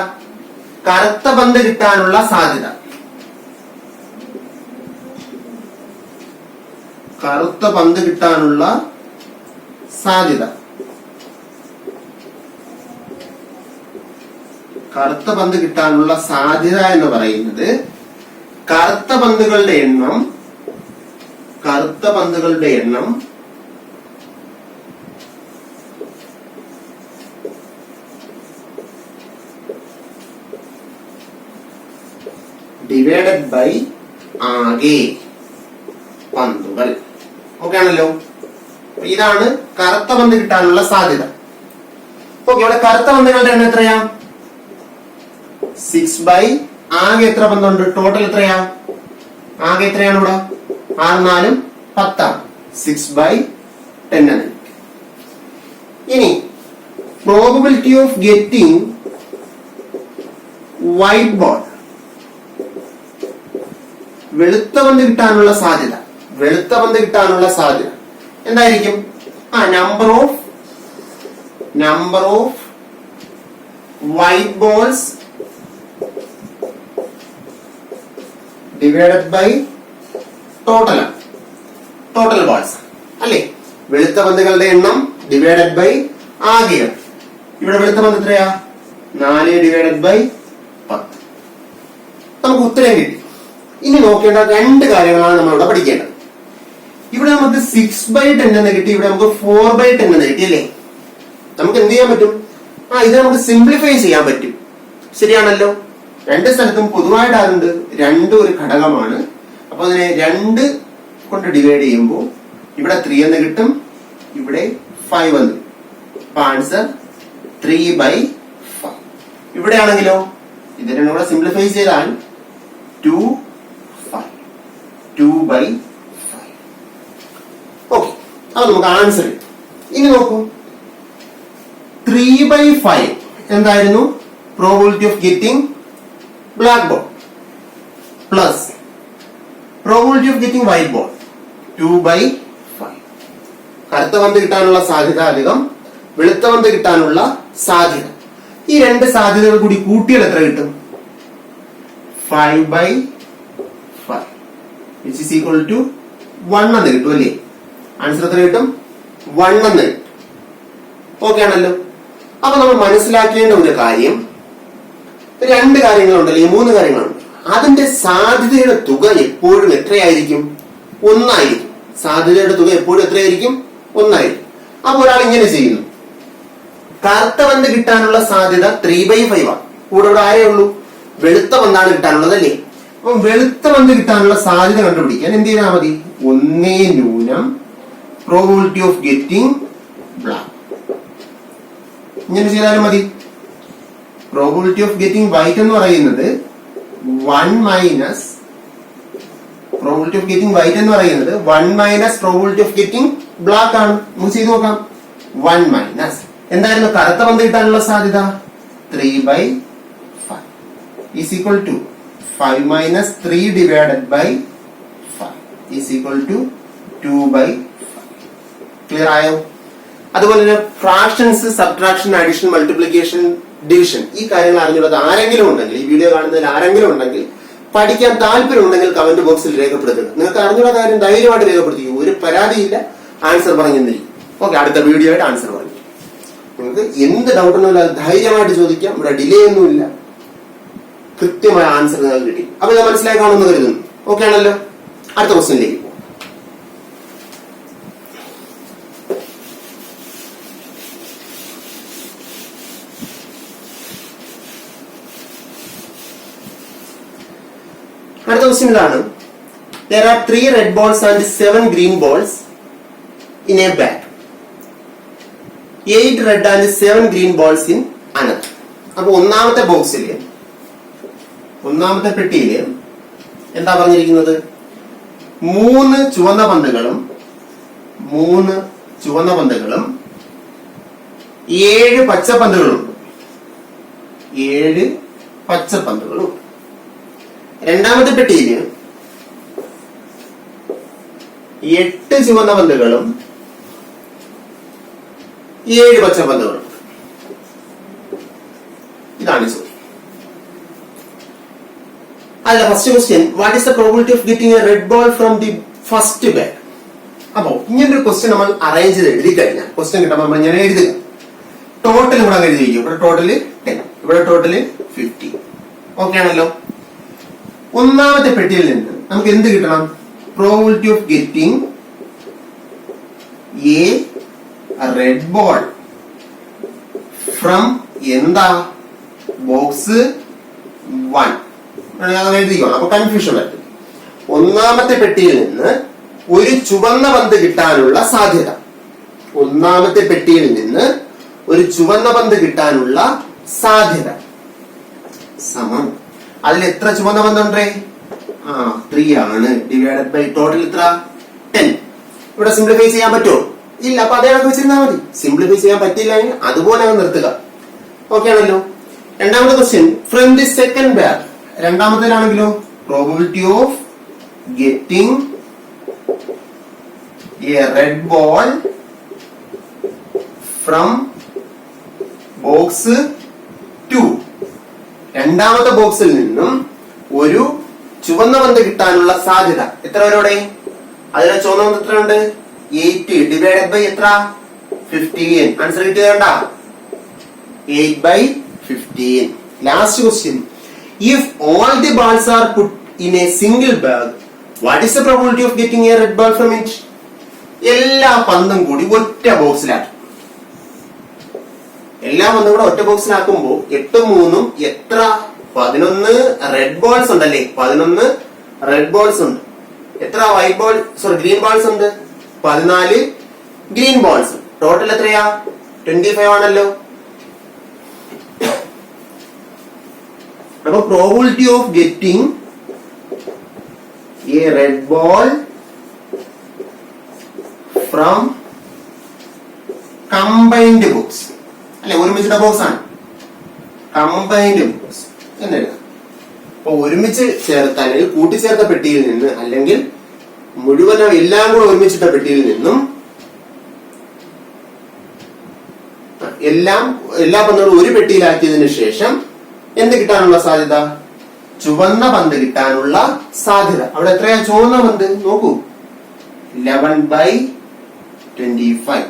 കറുത്ത പന്ത് കിട്ടാനുള്ള സാധ്യത, കറുത്ത പന്ത് കിട്ടാനുള്ള സാധ്യത എന്ന് പറയുന്നത് കറുത്ത പന്തുകളുടെ എണ്ണം ഡിവൈഡഡ് ബൈ ആകെ പന്തുകൾ. ഓക്കെ ആണല്ലോ. ഇതാണ് കറുത്ത പന്ത് കിട്ടാനുള്ള സാധ്യത. ഓക്കെ, ഇവിടെ കറുത്ത പന്തുകളുടെ എണ്ണം എത്രയാ? 6 by ആകെ എത്ര പന്തുണ്ട്? ടോട്ടൽ എത്രയാ? ആകെ എത്രയാണ് ഇവിടെ? 6 4 10. 6 by 10 ആണ്. ഇനി probability of getting white ball, വെളുത്ത പന്ത് കിട്ടാനുള്ള സാധ്യത എന്തായിരിക്കും? Number of white balls divided by total balls അല്ലേ? വെളുത്ത പന്തുകളുടെ എണ്ണം ഡിവൈഡഡ് ബൈ ആകെ. ഇവിടെ വെളുത്ത പന്ത് എത്രയാ? 4 ഡിവൈഡഡ് ബൈ 10. നമുക്ക് ഉത്തരം കിട്ടി. ഇനി നോക്കേണ്ട 2 കാര്യങ്ങളാണ് നമ്മൾ ഇവിടെ പഠിക്കേണ്ടത്. ഇവിടെ നമുക്ക് 6 by 10 എന്ന് കിട്ടി, ഇവിടെ നമുക്ക് 4 by 10 എന്ന് കിട്ടി അല്ലേ? നമുക്ക് എന്ത് ചെയ്യാൻ പറ്റും? ഇത് നമുക്ക് സിംപ്ലിഫൈ ചെയ്യാൻ പറ്റും. ശരിയാണല്ലോ. 2 സ്ഥലത്തും പൊതുവായിട്ട് ആരുണ്ട്? 2 ഒരു ഘടകമാണ്. അപ്പൊ അതിനെ 2 കൊണ്ട് ഡിവൈഡ് ചെയ്യുമ്പോൾ ഇവിടെ 3 എന്ന് കിട്ടും, ഇവിടെ 5 എന്ന്. അപ്പൊ ആൻസർ 3 by 5. ഇവിടെ ആണെങ്കിലോ ഇതിനെ കൂടെ സിംപ്ലിഫൈ ചെയ്താൽ 2 by 5. ഓക്കെ, അപ്പൊ നമുക്ക് ആൻസർ. ഇനി നോക്കൂ, 3 by 5 എന്തായിരുന്നു? Probability of getting black ball plus probability of getting white ball 2 by 5. കറുത്ത പന്ത് കിട്ടാനുള്ള സാധ്യത അധികം വെളുത്ത പന്ത് കിട്ടാനുള്ള സാധ്യത. ഈ 2 സാധ്യതകൾ കൂടി കൂട്ടിയാൽ എത്ര കിട്ടും? 5 by 5 which is equal to 1 എന്ന് കിട്ടും അല്ലേ? ആൻസർ എത്ര കിട്ടും? 1 എന്ന് കിട്ടും. ഓക്കെ ആണല്ലോ. അപ്പൊ നമ്മൾ മനസ്സിലാക്കേണ്ട ഒരു കാര്യം, 2 കാര്യങ്ങളുണ്ടല്ലോ, ഈ 3 കാര്യങ്ങളുണ്ട്. അതിന്റെ സാധ്യതയുടെ തുക എപ്പോഴും എത്രയായിരിക്കും? 1 ആയിരിക്കും. സാധ്യതയുടെ തുക എപ്പോഴും എത്രയായിരിക്കും? 1 ആയിരിക്കും. അപ്പൊ ഒരാൾ ഇങ്ങനെ ചെയ്യുന്നു, കറുത്ത പന്ത് കിട്ടാനുള്ള സാധ്യത 3 by 5 ആണ്. കൂടെ ഇവിടെ ആരേ ഉള്ളൂ? വെളുത്ത പന്താണ് കിട്ടാനുള്ളത് അല്ലേ? അപ്പൊ വെളുത്ത പന്ത് കിട്ടാനുള്ള സാധ്യത കണ്ടുപിടിക്കാൻ എന്ത് ചെയ്താൽ മതി? 1 - പ്രോബബിലിറ്റി ഓഫ് ഗെറ്റിംഗ് ബ്ലാക്ക്. ഇങ്ങനെ ചെയ്താലും മതി. പ്രോബബിലിറ്റി ഓഫ് ഗെറ്റിംഗ് വൈറ്റ് എന്ന് പറയുന്നത് 1 - പ്രോബബിലിറ്റി ഓഫ് ഗെറ്റിംഗ് വൈറ്റ് എന്ന് പറയുന്നത് 1 - പ്രോബബിലിറ്റി ഓഫ് ഗെറ്റിംഗ് ബ്ലാക്ക് ആണ്. നമുക്ക് ചെയ്ത് നോക്കാം. 1 - എന്തായിരുന്നു കറുത്ത പന്ത് കിട്ടാനുള്ള സാധ്യത? 3 by 5 is equal to 5 minus 3 divided by 5 is equal to 2 by 5. Clear ആയോ? അതുപോലെ തന്നെ fractions, subtraction, addition, multiplication division, ഈ കാര്യങ്ങൾ അറിഞ്ഞുള്ളത് ആരെങ്കിലും ഉണ്ടെങ്കിൽ, ഈ വീഡിയോ കാണുന്നതിൽ ആരെങ്കിലും ഉണ്ടെങ്കിൽ, പഠിക്കാൻ താല്പര്യം ഉണ്ടെങ്കിൽ കമന്റ് ബോക്സിൽ രേഖപ്പെടുത്തുക. നിങ്ങൾക്ക് അറിഞ്ഞുള്ള കാര്യം ധൈര്യമായിട്ട് രേഖപ്പെടുത്തിക്കും, ഒരു പരാതിയില്ല, ആൻസർ പറഞ്ഞിരിക്കും. ഓക്കെ, അടുത്ത വീഡിയോയുടെ ആൻസർ പറഞ്ഞു. നിങ്ങൾക്ക് എന്ത് ഡൗട്ട് ഉണ്ടെങ്കിലും ധൈര്യമായിട്ട് ചോദിക്കാം, ഇവിടെ ഡിലേ ഒന്നുമില്ല, കൃത്യമായ ആൻസർ നിങ്ങൾക്ക് കിട്ടി. അപ്പൊ ഇത് മനസ്സിലായി കാണുമെന്ന് കരുതുന്നു. ഓക്കെ ആണല്ലോ, അടുത്ത ക്വസ്റ്റ്യനിലേക്ക് പോകും. അടുത്ത ക്വസ്റ്റ്യൻ ഇതാണ്. There are 3 red balls and 7 green balls in a bag. 8 red and 7 green balls in another. അപ്പൊ ഒന്നാമത്തെ ബോക്സില്, ഒന്നാമത്തെ പെട്ടിയില് എന്താ പറഞ്ഞിരിക്കുന്നത്? 3 ചുവന്ന പന്തുകളും 7 പച്ചപ്പന്തുകളും 7 പച്ചപ്പന്തുകളും. രണ്ടാമത്തെ പെട്ടിയില് 8 ചുവന്ന പന്തുകളും 7 പച്ചപ്പന്തുകളും. ഇതാണ് ചോദ്യം. അല്ല, first question, what is the probability of getting a red ball from the first bag? അപ്പോ ഇങ്ങനൊരു ക്വസ്റ്റ്യൻ നമ്മൾ അറേഞ്ച് ചെയ്ത് എഴുതി കഴിഞ്ഞാൽ, ക്വസ്റ്റ്യൻ കിട്ടുമ്പോൾ നമ്മൾ ഇങ്ങനെ എഴുതുക. ടോട്ടൽ ഇവിടെ എഴുതിയിരിക്കും. ഇവിടെ ടോട്ടല് 10, ഇവിടെ ടോട്ടല് 50. ഓക്കെ ആണല്ലോ. ഒന്നാമത്തെ പെട്ടിയിൽ നിന്ന് നമുക്ക് എന്ത് കിട്ടണം? Probability of getting a red ball from എന്താ? ബോക്സ് 1. എഴുതിക്കണം, അപ്പൊ കൺഫ്യൂഷൻ വരും. ഒന്നാമത്തെ പെട്ടിയിൽ നിന്ന് ഒരു ചുവന്ന പന്ത് കിട്ടാനുള്ള സാധ്യത, ഒന്നാമത്തെ പെട്ടിയിൽ നിന്ന് ഒരു ചുവന്ന പന്ത് കിട്ടാനുള്ള സാധ്യത സമം, അതിൽ എത്ര ചുവന്ന പന്തുണ്ടേ? 3 ആണ്. ഡിവൈഡഡ് ബൈ ടോട്ടൽ എത്ര? 10. ഇവിടെ സിംപ്ലിഫൈ ചെയ്യാൻ പറ്റുമോ? ഇല്ല. അപ്പൊ അതേ കണക്ക് വെച്ചിരുന്നാൽ മതി. സിംപ്ലിഫൈ ചെയ്യാൻ പറ്റില്ലെങ്കിൽ അതുപോലെ അങ്ങ് നിർത്തുക. ഓക്കെ ആണല്ലോ. രണ്ടാമത്തെ question, from the second bag. രണ്ടാമത്തേലാണെങ്കിലോ probability of getting a red ball from box 2. രണ്ടാമത്തെ ബോക്സിൽ നിന്നും ഒരു ചുവന്ന പന്ത് കിട്ടാനുള്ള സാധ്യത എത്ര വരോടെ? അതിലെ ചുവന്ന പന്ത് എത്ര ഉണ്ട്? 8 ഡിവൈഡഡ് ബൈ എത്ര? 15. ആൻസർ കിട്ടിയതുണ്ട 8/15. Last question, if all the balls are put in a single bag, what is the probability of getting a red ball from it? എല്ലാ പന്തും കൂടി ഒറ്റ ബോക്സിലാക്കി, എല്ലാ പന്തും കൂടെ ഒറ്റ ബോക്സിലാക്കുമ്പോ 8 3 എത്ര? 11 റെഡ് ബോൾസ് ഉണ്ടല്ലേ? 11 റെഡ് ബോൾസ് ഉണ്ട്. എത്ര വൈറ്റ് ബോൾ ഗ്രീൻ ബോൾസ് ഉണ്ട്? 14 ഗ്രീൻ ബോൾസ്. ടോട്ടൽ എത്രയാ? 25 ആണല്ലോ. അപ്പൊ probability of getting a red ball from combined box, അല്ലെ ഒരുമിച്ചുള്ള ബോക്സ് ആണ്, കമ്പൈൻഡ് ബോക്സ് എന്നെഴുതാം. അപ്പൊ ഒരുമിച്ച് ചേർത്ത അല്ലെങ്കിൽ കൂട്ടിച്ചേർത്ത പെട്ടിയിൽ നിന്ന്, അല്ലെങ്കിൽ മുഴുവനും എല്ലാം കൂടെ ഒരുമിച്ചിട്ട പെട്ടിയിൽ നിന്നും എല്ലാ പന്തുകളും ഒരു പെട്ടിയിലാക്കിയതിനു ശേഷം എന്ത് കിട്ടാനുള്ള സാധ്യത? ചുവന്ന പന്ത് കിട്ടാനുള്ള സാധ്യത. അവിടെ എത്രയാ ചുവന്ന പന്ത്? നോക്കൂ, 11/25.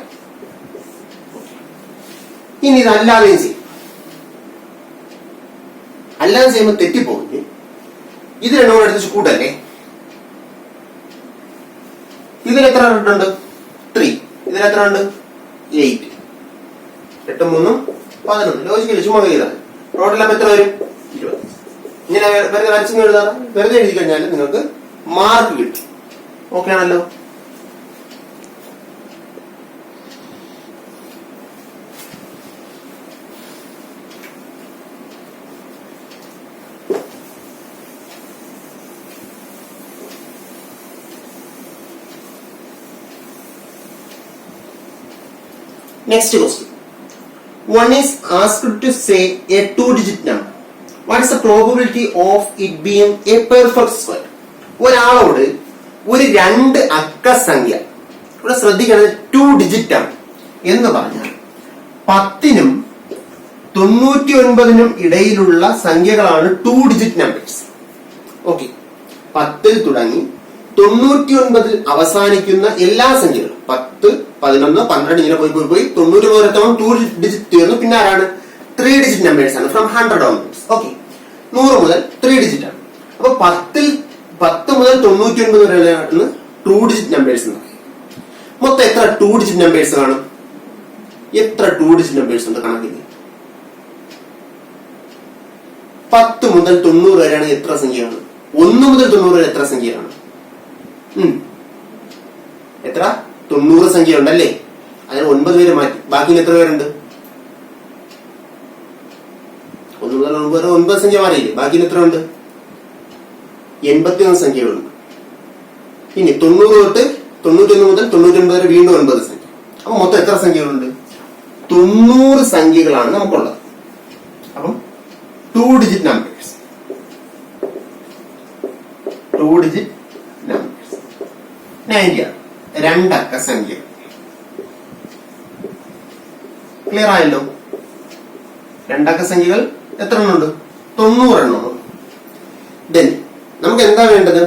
ഇനി ഇതല്ലാതെയും ചെയ്യും. അല്ലാതെ ചെയ്യുമ്പോൾ തെറ്റിപ്പോകില്ലേ? ഇത് രണ്ടും കൂടെ എടുത്ത് കൂട്ടല്ലേ? ഇതിലെത്ര റെഡ് ഉണ്ട്? 3. ഇതിലെത്ര ഉണ്ട്? 8. 8 3 11. ലോജിക്കലി ചുമ്മാ ചെയ്താൽ ടോട്ടൽ അപ്പൊ എത്ര വരും? 20. ഇങ്ങനെ വെറുതെ വരച്ചെന്ന് എഴുതാതെ വെറുതെ എഴുതി കഴിഞ്ഞാൽ നിങ്ങൾക്ക് മാർക്ക് കിട്ടും. ഓക്കെ ആണല്ലോ. Next question. One is asked to say a 2-digit number. What is the probability of it being a perfect square? ഒരാളോട് ഒരു 2 അക്ക സംഖ്യ, ഇവിടെ ശ്രദ്ധിക്കേണ്ടത് 2 ഡിജിറ്റ് ആണ് എന്ന് പറഞ്ഞാൽ 10നും 99 ഇടയിലുള്ള സംഖ്യകളാണ് 2 ഡിജിറ്റ് നമ്പേഴ്സ്. ഓക്കെ, 10 തുടങ്ങി 99 അവസാനിക്കുന്ന എല്ലാ സംഖ്യകളും 10, 11, 12 ഇങ്ങനെ പോയി 90 മുതലെത്തോളം 2 ഡിജിറ്റ് തീർന്നു. പിന്നെ ആരാണ്? 3 ഡിജിറ്റ് നമ്പേഴ്സ് ആണ്. From 100 onwards. ഓക്കെ, 100 മുതൽ 3 ഡിജിറ്റ് ആണ്. അപ്പൊ 10 മുതൽ 99 വരെയാണ് 2 ഡിജിറ്റ് നമ്പേഴ്സ് എന്ന് പറയും. മൊത്തം എത്ര 2 ഡിജിറ്റ് നമ്പേഴ്സ് കാണും? എത്ര 2 ഡിജിറ്റ് നമ്പേഴ്സ് ഉണ്ട് കണക്കിന്? 10 മുതൽ 90 വരെയാണ് എത്ര സംഖ്യയാണ്? 1 മുതൽ 90 വരെ എത്ര സംഖ്യയാണ്? എത്ര? 90 സംഖ്യ ഉണ്ടല്ലേ? അതിന് 9 പേര് മാറ്റി, ബാക്കി എത്ര പേരുണ്ട്? 1 മുതൽ 9 വരെ 9 സംഖ്യ മാറിയില്ലേ? ബാക്കി എത്ര ഉണ്ട്? 81 സംഖ്യകളുണ്ട്. ഇനി 90 തൊട്ട് 91 മുതൽ 99 വരെ വീണ്ടും 9 സംഖ്യ. അപ്പൊ മൊത്തം എത്ര സംഖ്യകളുണ്ട്? 90 സംഖ്യകളാണ് നമുക്കുള്ളത്. അപ്പം 2 ഡിജിറ്റ് നമ്പേഴ്സ്. 2 ഡിജിറ്റ് നമ്പേഴ്സ് 90 ആണ്. 2 അക്ക സംഖ്യ. ക്ലിയർ ആയല്ലോ? 2 അക്ക സംഖ്യകൾ എത്ര എണ്ണമുണ്ട്? 90 എണ്ണമുണ്ട്. ദെൻ നമുക്ക് എന്താ വേണ്ടത്?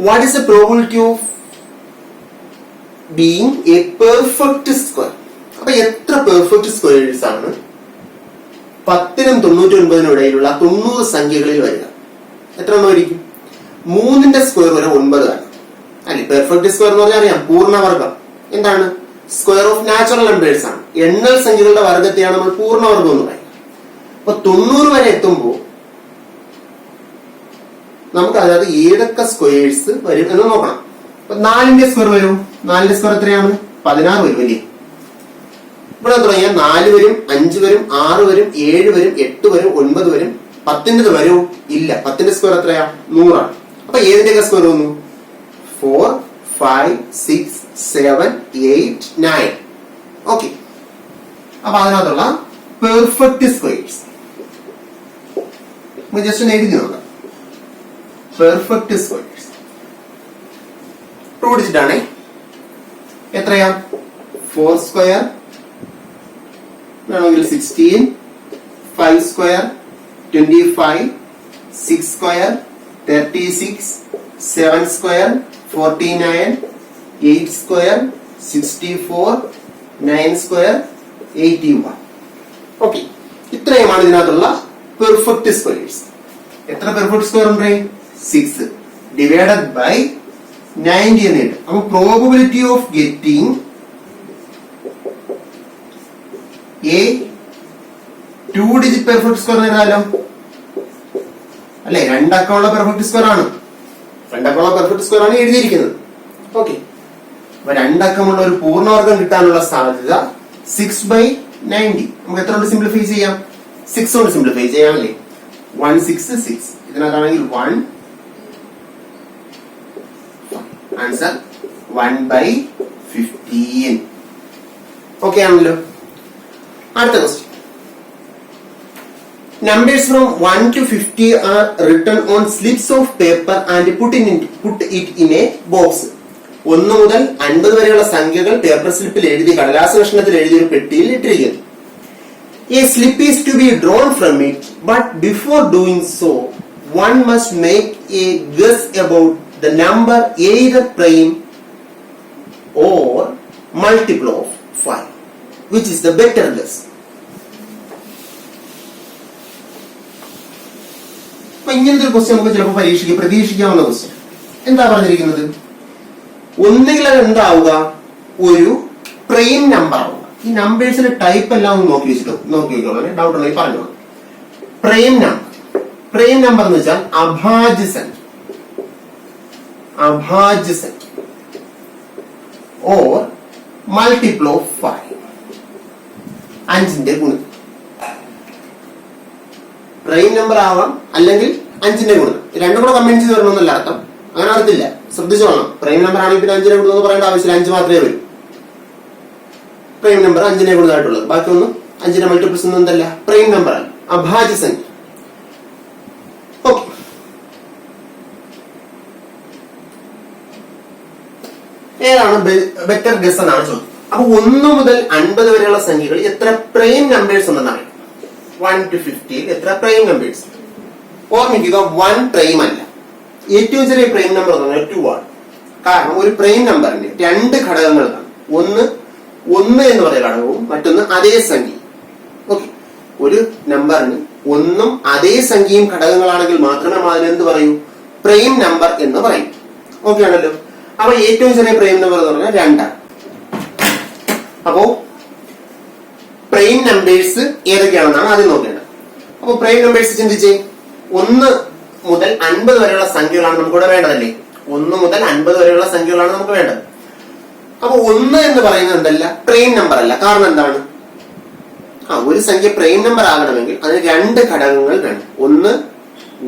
What is the probability of being A perfect square? അപ്പൊ എത്ര പെർഫെക്റ്റ് സ്ക്വയേഴ്സ് ആണ് 10നും 99നും ഇടയിലുള്ള 90 സംഖ്യകളിൽ വരിക? എത്ര എണ്ണമായിരിക്കും? 3ന്റെ സ്ക്വയർ വരെ 9 ആണ് അല്ലെ? പെർഫെക്റ്റ് സ്ക്വയർ എന്ന് പറഞ്ഞാൽ അറിയാം, പൂർണ്ണവർഗം. എന്താണ്? സ്ക്വയർ ഓഫ് നാച്ചുറൽ നമ്പേഴ്സ് ആണ്. എണ്ണൽ സംഖ്യകളുടെ വർഗത്തെയാണ് നമ്മൾ പൂർണ്ണവർഗം എന്ന് പറയുന്നത്. അപ്പൊ 90 വരെ എത്തുമ്പോൾ നമുക്ക് അതായത് ഏതൊക്കെ സ്ക്വയേഴ്സ് വരും എന്ന് നോക്കണം. അപ്പൊ 4ന്റെ സ്ക്വയർ വരും. 4ന്റെ സ്ക്വയർ എത്രയാണ്? 16 വരും അല്ലേ? ഇവിടെ തുടങ്ങിയാൽ 4 വരും, 5 വരും, 6 വരും, 7 വരും, 8 വരും, 9 വരും. 10ന്റെ വരും ഇല്ല. 10ന്റെ സ്ക്വയർ എത്രയാ? 100 ആണ്. അപ്പൊ ഏതിന്റെയൊക്കെ സ്ക്വയർ വന്നു? 4, 5, 6, 7, 8, 9. ഓക്കെ, അപ്പൊ അതിനകത്തുള്ള പെർഫെക്റ്റ് സ്ക്വയേഴ്സ് ജസ്റ്റ് എഴുതി നോക്കാം. പെർഫെക്റ്റ് സ്ക്വയേഴ്സ് 2 ഡിജിറ്റ് ആണേ. എത്രയാ? 4 സ്ക്വയർ വേണമെങ്കിൽ 16, 5 square 25, 6 square 36, 7 square 49, 8 square 64, 9 square 81. Okay, ഇത്രയുമാണ് ഇതിനകത്തുള്ള പെർഫെക്റ്റ് സ്ക്വയേഴ്സ്. എത്ര പെർഫെക്റ്റ് സ്ക്വയർ ഉണ്ട്? 6 ഡിവൈഡഡ് ബൈ 90 എന്ന് കിട്ടും. അപ്പൊ probability of getting a 2 digit perfect square എഴുതാലോ അല്ലെ? 2 അക്കമുള്ള പെർഫെക്റ്റ് സ്ക്വയർ ആണ്. 2 അക്കമുള്ള പെർഫെക്റ്റ് സ്ക്വയർ ആണ് എഴുതിയിരിക്കുന്നത്. ഓക്കെ, അപ്പൊ 2 അക്കമുള്ള ഒരു പൂർണ്ണവർഗം കിട്ടാനുള്ള സാധ്യത 6/90. നമുക്ക് എത്ര കൊണ്ട് സിംപ്ലിഫൈ ചെയ്യാം? 6 കൊണ്ട് സിംപ്ലിഫൈ ചെയ്യാം അല്ലേ? 1, 6, 6. ഇതിനകത്താണെങ്കിൽ 1. ആൻസർ 1/15. ഓക്കെ ആണല്ലോ? അടുത്ത question. Numbers from 1 to 50 are written on slips of paper and put it in a box. 1 മുതൽ 50 വരെയുള്ള സംഖ്യകൾ പേപ്പർ സ്ലിപ്പിൽ എഴുതി കടലാസ കഷ്ണത്തിൽ എഴുതിയ ഒരു പെട്ടിയിൽ ഇട്ടിരിക്കുന്നു. A slip is to be drawn from it, but before doing so, one must make a guess about the number either prime or multiple of 5. Which is the better guess? അപ്പൊ ഇങ്ങനത്തെ ഒരു question നമുക്ക് ചിലപ്പോൾ പരീക്ഷയ്ക്ക് പ്രതീക്ഷിക്കാവുന്ന question. എന്താ പറഞ്ഞിരിക്കുന്നത്? ഒന്നുകിൽ അത് എന്താവുക? ഒരു പ്രൈം നമ്പർ ആവുക. ഈ നമ്പേഴ്സിന്റെ ടൈപ്പ് എല്ലാം ഒന്ന് നോക്കി വെച്ചോളൂ. ഡൗട്ട് ഉണ്ടെങ്കിൽ പറഞ്ഞോളൂ. Prime number. പ്രൈം നമ്പർ എന്ന് വെച്ചാൽ അഭാജ്യ സംഖ്യ. അഭാജ്യ സംഖ്യ ഓർ മൾട്ടിപ്പിൾ ഓഫ് 5. 5ന്റെ ഗുണം. പ്രൈം നമ്പർ ആവാം, അല്ലെങ്കിൽ 5ന്റെ ഗുണം. രണ്ടും കൂടെ കമ്പൈൻ ചെയ്ത് വരണമെന്നല്ല അർത്ഥം. അങ്ങനെ അർത്ഥമില്ല, ശ്രദ്ധിച്ചോളണം. പ്രൈം നമ്പർ ആണെങ്കിൽ പിന്നെ 5ന്റെ ഗുണം എന്ന് പറയേണ്ട ആവശ്യമില്ല. 5 മാത്രമേ വരൂ. പ്രൈം നമ്പർ 5ന്റെ ഗുണമായിട്ടുള്ളത്. ബാക്കിയൊന്നും 5ന്റെ മൾട്ടിപ്പിൾസ് ഒന്നും എന്തല്ല, പ്രൈം നമ്പർ ആണ്, അഭാജ്യ സംഖ്യ. ഓക്കെ, ഏതാണ് ബെറ്റർ ഗസ് എന്നാണ് ചോദ്യം. അപ്പൊ 1 മുതൽ 50 വരെയുള്ള സംഖ്യകൾ എത്ര പ്രൈം നമ്പേഴ്സ് ഉണ്ടെന്നാണ്. 1 to 50 എത്ര പ്രൈം നമ്പേഴ്സ്. ഓർമ്മിക്കുക, 1 പ്രൈം അല്ല. ഏറ്റവും ചെറിയ പ്രൈം നമ്പർ എന്ന് പറഞ്ഞാൽ 2 ആണ്. കാരണം ഒരു പ്രൈം നമ്പറിന് 2 ഘടകങ്ങൾ കാണും. ഒന്ന് എന്ന് പറയുന്ന ഘടകവും മറ്റൊന്ന് അതേ സംഖ്യയും. ഓക്കെ, ഒരു നമ്പറിന് 1ഉം അതേ സംഖ്യയും ഘടകങ്ങളാണെങ്കിൽ മാത്രമേ അതിനെന്ത് പറയൂ, പ്രൈം നമ്പർ എന്ന് പറയും. ഓക്കെ ആണല്ലോ. അപ്പൊ ഏറ്റവും ചെറിയ പ്രൈം നമ്പർ എന്ന് പറഞ്ഞാൽ 2 ആണ്. അപ്പോ പ്രൈം നമ്പേഴ്സ് ഏതൊക്കെയാണെന്നാണ് ആദ്യം നോക്കേണ്ടത്. അപ്പൊ പ്രൈം നമ്പേഴ്സ് ചിന്തിച്ചേ. 1 മുതൽ 50 വരെയുള്ള സംഖ്യകളാണ് നമുക്കിവിടെ വേണ്ടതല്ലേ. 1 മുതൽ 50 വരെയുള്ള സംഖ്യകളാണ് നമുക്ക് വേണ്ടത്. അപ്പൊ 1 എന്ന് പറയുന്നത് എന്തല്ല, പ്രൈം നമ്പർ അല്ല. കാരണം എന്താണ്, ഒരു സംഖ്യ പ്രൈം നമ്പർ ആകണമെങ്കിൽ അതിന് 2 ഘടകങ്ങൾ വേണം.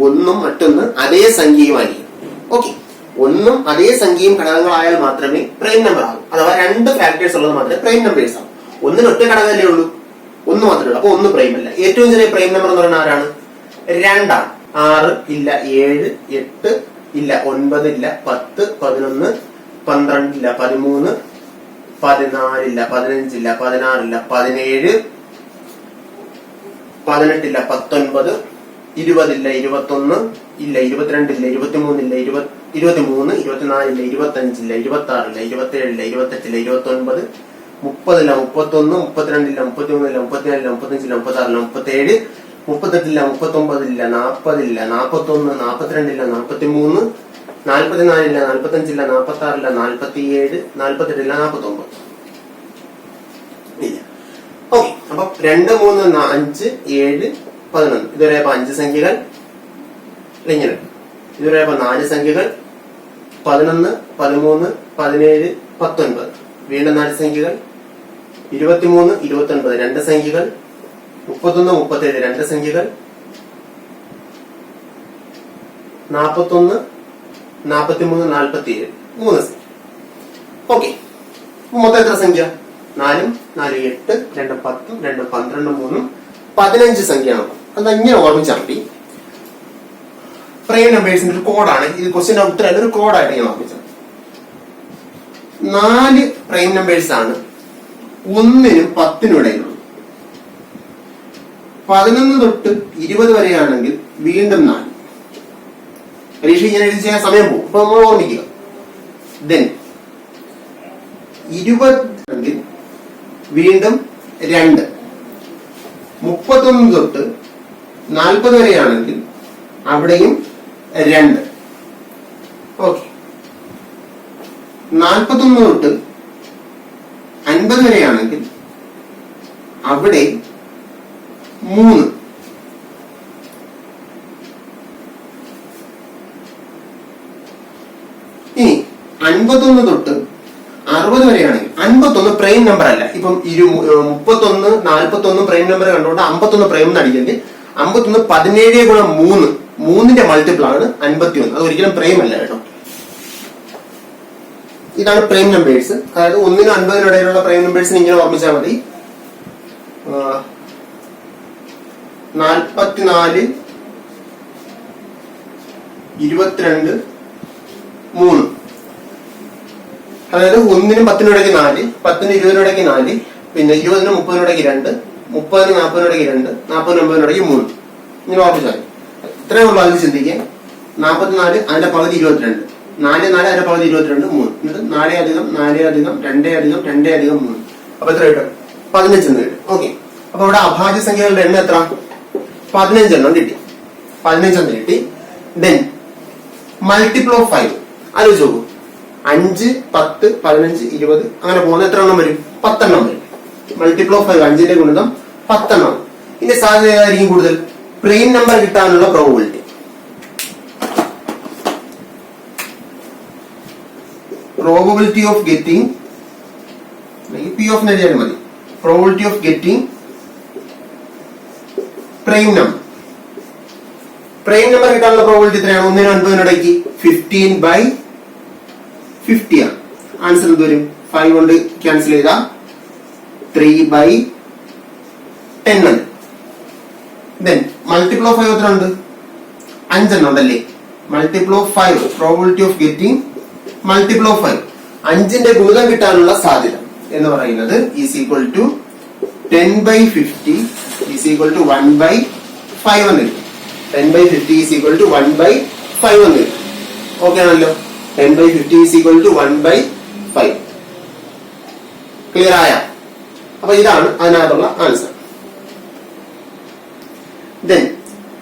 1ഉം മറ്റൊന്ന് അതേ സംഖ്യയുമായിരിക്കും. ഓക്കെ, 1ഉം അതേ സംഖ്യയും ഘടകങ്ങളായാൽ മാത്രമേ പ്രൈം നമ്പർ ആകൂ. അഥവാ 2 ഫാക്ടേഴ്സ് ഉള്ളത് മാത്രമേ പ്രൈം നമ്പേഴ്സ് ആകും. 1ന് ഒറ്റ ഘടകമല്ലേ ഉള്ളൂ, 1 മാത്രമേ ഉള്ളൂ. അപ്പൊ 1 പ്രൈം അല്ല. ഏറ്റവും ചെറിയ പ്രൈം നമ്പർ എന്ന് പറയുന്നത് ആരാണ്, 2 ആണ്. 6 ഇല്ല, 7 8 ഇല്ല, 9 ഇല്ല, 10 11 12 ഇല്ല, 13 14 ഇല്ല, 15 ഇല്ല, 16 ഇല്ല, 17 18 ഇല്ല, 19 20 ഇല്ല, 21 ഇല്ല, 22 ഇല്ല, 23 ഇല്ല, 23 24 ഇല്ല, 25 ഇല്ല, 26 ഇല്ല, 27 ഇല്ല, 28 ഇല്ല, 29 30 ഇല്ല, 31 32 ഇല്ല, 33 ഇല്ല, 34 ഇല്ല, 35 ഇല്ല, 36 ഇല്ല, 37 38 ഇല്ല, 39 ഇല്ല, 40 ഇല്ല, 41 42 ഇല്ല, 43 44 ഇല്ല, 45 ഇല്ല, 46 ഇല്ല, 47 48 ഇല്ല, 49 ഇല്ല. ഓക്കെ, അപ്പൊ 2 3 5 7 11 ഇതുവരെ 5 സംഖ്യകൾ ഇങ്ങനെ. ഇതുവരെ 4 സംഖ്യകൾ 11 13 17 19. വീണ്ടും 4 സംഖ്യകൾ 23 29 2 സംഖ്യകൾ 31 37 2 സംഖ്യകൾ 41 43 47 3 സംഖ്യ. ഓക്കെ, മൊത്തം എത്ര സംഖ്യ, 4ഉം 4 8 2 10 2 12 3 15 സംഖ്യയാണ്. അത് ഇങ്ങനെ ഓർമ്മിച്ചാൽ മതി. പ്രൈം നമ്പേഴ്സിന്റെ ഒരു കോഡാണ് ഇത്. ക്വസ്റ്റ്യൻ ഉത്തരം ഒരു കോഡായിട്ട് ഇങ്ങനെ ഓർമ്മിച്ചാൽ 4 പ്രൈം നമ്പേഴ്സ് ആണ് 1നും 10നും ഇടയിലുള്ളത്. 11 തൊട്ട് 20 വരെയാണെങ്കിൽ വീണ്ടും 4. പരീക്ഷ ഇങ്ങനെ എഴുതി ചെയ്യാൻ സമയം പോകും. അപ്പൊ നമ്മൾ ഓർമ്മിക്കുക. ദെൻ 20 വീണ്ടും 2. 31 തൊട്ട് 40 വരെയാണെങ്കിൽ അവിടെയും 2. ഓക്കെ, 41 തൊട്ട് 50 വരെയാണെങ്കിൽ അവിടെ 3. ഇനി 51 തൊട്ട് 60 വരെയാണെങ്കിൽ 51 പ്രൈം നമ്പർ അല്ല. ഇപ്പം 31 41 പ്രൈം നമ്പർ കണ്ടുകൊണ്ട് 51 പ്രൈം അടിക്കല്. 51 17 ഗുണം 3 3ന്റെ മൾട്ടിപ്പിൾ ആണ് 51. അത് ഒരിക്കലും പ്രൈം അല്ല കേട്ടോ. ഇതാണ് പ്രൈം നമ്പേഴ്സ്. അതായത് 1നും 50നും ഇടയിലുള്ള പ്രൈം നമ്പേഴ്സിന് ഇങ്ങനെ ഓർമ്മിച്ചാൽ മതി. 44 22 3. അതായത് 1നും 10നും ഇടയ്ക്ക് 4, 10നും 20നും ഇടയ്ക്ക് 4, പിന്നെ 20നും 30നും ഇടയ്ക്ക് 2, 30നും 40നും ഇടയ്ക്ക് 2, 40നും 50നും ഇടയ്ക്ക് 3. ഇങ്ങനെ ഓർമ്മിച്ചാൽ മതി. ഇത്രയേ ഉള്ളൂ. അതിൽ ചിന്തിക്കാൻ 44 അതിന്റെ പകുതി 22, 4 4 അതിന്റെ പകുതി 22 3. എന്നിട്ട് 4 അധികം 4 അധികം 2 അധികം 2 അധികം 3. അപ്പൊ എത്ര കിട്ടും? 15 എന്ന് കിട്ടും. ഓക്കെ, അപ്പൊ ഇവിടെ അഭാജ്യ സംഖ്യകളുടെ എണ്ണം എത്ര? 15 എണ്ണം കിട്ടി. 15 എന്ന് കിട്ടി. ദെൻ മൾട്ടിപ്പിൾ ഓഫ് 5 ആലോചിച്ച് നോക്കൂ. 5 10 15 20 അങ്ങനെ പോകുന്ന എത്ര എണ്ണം വരും? 10 എണ്ണം വരും. മൾട്ടിപ്പിൾ ഓഫ് 5 5ന്റെ ഗുണിതം 10 എണ്ണം. ഇതിന്റെ സാധ്യത ഏതായിരിക്കും കൂടുതൽ? പ്രൈം നമ്പർ കിട്ടാനുള്ള probability. Probability of getting P of എഴുതിയാലും മതി. Probability of getting prime number. Prime number കിട്ടാനുള്ള പ്രോബിലിറ്റി എത്രയാണ്? 1നും 50നും ഇടയ്ക്ക് 15/50 ആണ്. ആൻസർ എന്ത് വരും? 5 കൊണ്ട് ക്യാൻസൽ ചെയ്താ 3/10 ആണ്. ദെൻ മൾട്ടിപ്പിൾ ഓഫ് 5 എത്ര ഉണ്ട്? 5 എണ്ണം ഉണ്ടല്ലേ. Multiple of 5 probability of getting multiple of 5 5ന്റെ ഗുണിതം കിട്ടാനുള്ള സാധ്യത. എന്ന് പറയുന്നത് is equal to 10/50 is equal to 1/5 എന്ന് കിട്ടും. 10/50 ഈസ് ഈക്വൽ ടു 1/5 എന്ന് കിട്ടും. ഓക്കെ ആണല്ലോ. 10/50 ഈസ് ഈക്വൽ ടു 1/5. ക്ലിയർ ആയ? അപ്പൊ ഇതാണ് അതിനകത്തുള്ള answer. Then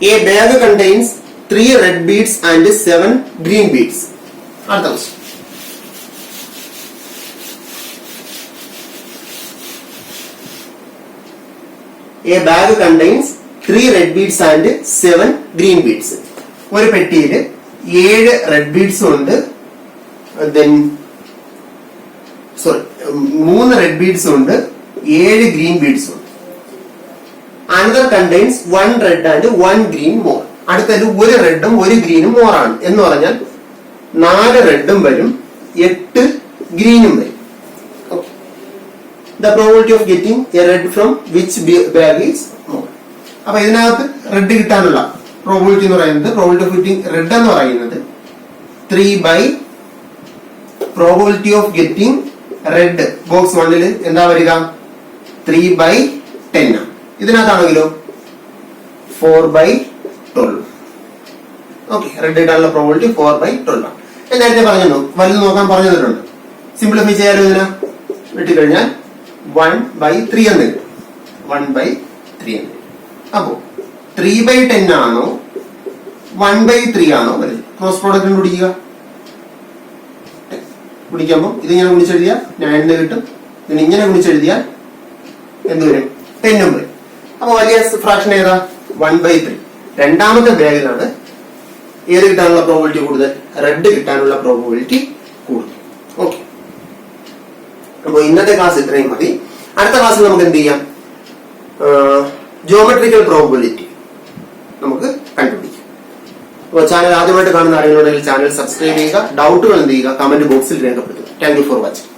a bag contains 3 red beads and 7 green beads. അടുത്ത question. A bag contains 3 red beads and 7 green beads. ഒരു പെട്ടിയിൽ 7 റെഡ് ബീഡ്സും ഉണ്ട്, then 3 റെഡ് ബീഡ്സും ഉണ്ട്, 7 ഗ്രീൻ ബീഡ്സും ഉണ്ട്. Another contains 1 red and 1 green more. അടുത്തത് ഒരു റെഡും ഒരു ഗ്രീനും മോറാണ് എന്ന് പറഞ്ഞാൽ 4 റെഡും വരും, 8 ഗ്രീനും വരും. The probability of getting a red from which bag is more. അപ്പൊ ഇതിനകത്ത് റെഡ് കിട്ടാനുള്ള പ്രോബിലിറ്റി എന്ന് പറയുന്നത്, പ്രോബിലിറ്റി ഓഫ് ഗെറ്റിംഗ് റെഡ് എന്ന് പറയുന്നത് 3 probability of getting red box 1 എന്താ വരിക? 3/10 ആണ്. ഇതിനകത്താണെങ്കിലോ 4/12. ഓക്കെ, റെഡ് കിട്ടാനുള്ള പ്രോബിലിറ്റി 4/12 ആണ്. ഞാൻ നേരത്തെ പറഞ്ഞു, വലുത് നോക്കാൻ പറഞ്ഞു തന്നിട്ടുണ്ട്. സിംപ്ലിഫൈ ചെയ്യാലോ ഇതിനെ? വെട്ടിക്കഴിഞ്ഞാൽ 1/3 എന്ന് കിട്ടും. 1/3 എന്ന് കിട്ടും. അപ്പോ 3/10 ആണോ 1/3 ആണോ വലുത്? ക്രോസ് പ്രോഡക്റ്റ് പിടിക്കുക. പിടിക്കുമ്പോൾ ഇതിങ്ങനെ ഗുണിച്ചെഴുതിയാൽ 9 എന്ന് കിട്ടും. ഇതിന് ഇങ്ങനെ ഗുണിച്ചെഴുതിയാൽ എന്ത് വരും? 10 വരും. അപ്പൊ വലിയ ഫ്രാക്ഷൻ ഏതാ? 1/3. രണ്ടാമത്തെ ബാഗിലാണ് ഏത് കിട്ടാനുള്ള പ്രോബിലിറ്റി കൂടുതൽ? റെഡ് കിട്ടാനുള്ള പ്രോബിലിറ്റി കൂടുതൽ. ഓക്കെ, അപ്പൊ ഇന്നത്തെ ക്ലാസ് ഇത്രയും മതി. അടുത്ത ക്ലാസ്സിൽ നമുക്ക് എന്ത് ചെയ്യാം? ജിയോമെട്രിക്കൽ പ്രോബിലിറ്റി നമുക്ക് കണ്ടുപിടിക്കാം. അപ്പോൾ ചാനൽ ആദ്യമായിട്ട് കാണുന്ന ആരെങ്കിലും ചാനൽ സബ്സ്ക്രൈബ് ചെയ്യുക. ഡൗട്ടുകൾ എന്ത് ചെയ്യുക? കമന്റ് ബോക്സിൽ രേഖപ്പെടുത്തുക. Thank you for watching.